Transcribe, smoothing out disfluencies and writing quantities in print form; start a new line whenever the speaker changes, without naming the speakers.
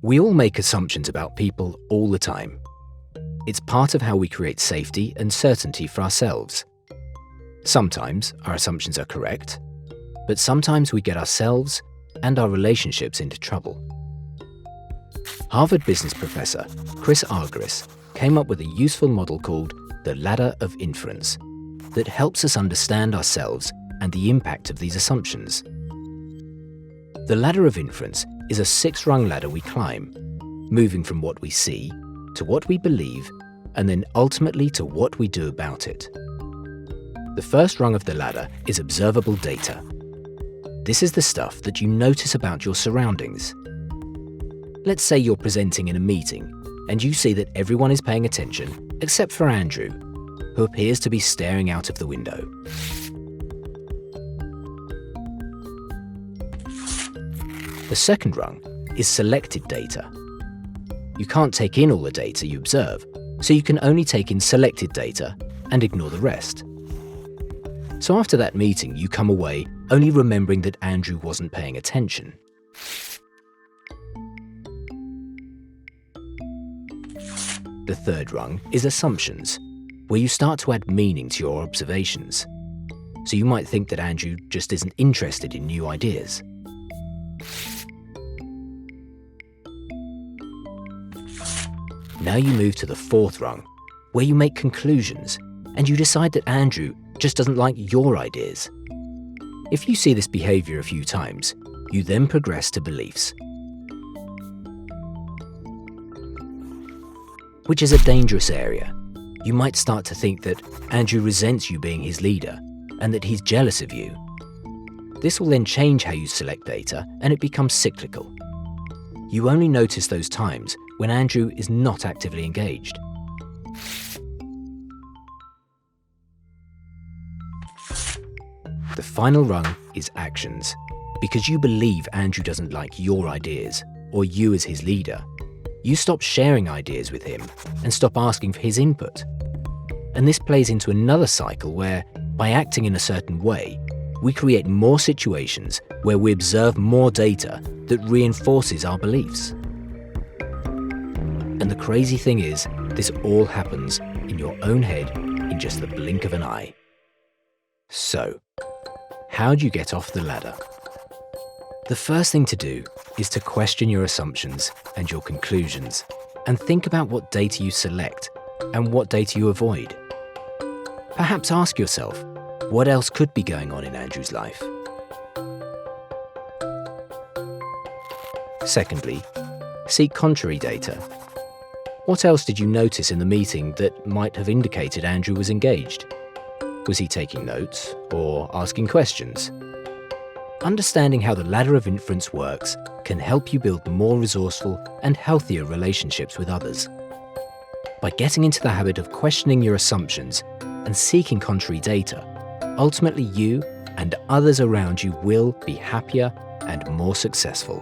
We all make assumptions about people all the time. It's part of how we create safety and certainty for ourselves. Sometimes our assumptions are correct, but sometimes we get ourselves and our relationships into trouble. Harvard business professor Chris Argyris came up with a useful model called the Ladder of Inference that helps us understand ourselves and the impact of these assumptions. The Ladder of Inference is a 6-rung ladder we climb, moving from what we see to what we believe and then ultimately to what we do about it. The first rung of the ladder is observable data. This is the stuff that you notice about your surroundings. Let's say you're presenting in a meeting and you see that everyone is paying attention except for Andrew, who appears to be staring out of the window. The second rung is selected data. You can't take in all the data you observe, so you can only take in selected data and ignore the rest. So after that meeting, you come away only remembering that Andrew wasn't paying attention. The third rung is assumptions, where you start to add meaning to your observations. So you might think that Andrew just isn't interested in new ideas. Now you move to the fourth rung, where you make conclusions, and you decide that Andrew just doesn't like your ideas. If you see this behavior a few times, you then progress to beliefs, which is a dangerous area. You might start to think that Andrew resents you being his leader and that he's jealous of you. This will then change how you select data, and it becomes cyclical. You only notice those times when Andrew is not actively engaged. The final rung is actions. Because you believe Andrew doesn't like your ideas or you as his leader, you stop sharing ideas with him and stop asking for his input. And this plays into another cycle where, by acting in a certain way, we create more situations where we observe more data that reinforces our beliefs. And the crazy thing is, this all happens in your own head in just the blink of an eye. So, how do you get off the ladder? The first thing to do is to question your assumptions and your conclusions, and think about what data you select and what data you avoid. Perhaps ask yourself, what else could be going on in Andrew's life? Secondly, seek contrary data. What else did you notice in the meeting that might have indicated Andrew was engaged? Was he taking notes or asking questions? Understanding how the Ladder of Inference works can help you build more resourceful and healthier relationships with others. By getting into the habit of questioning your assumptions and seeking contrary data, ultimately you and others around you will be happier and more successful.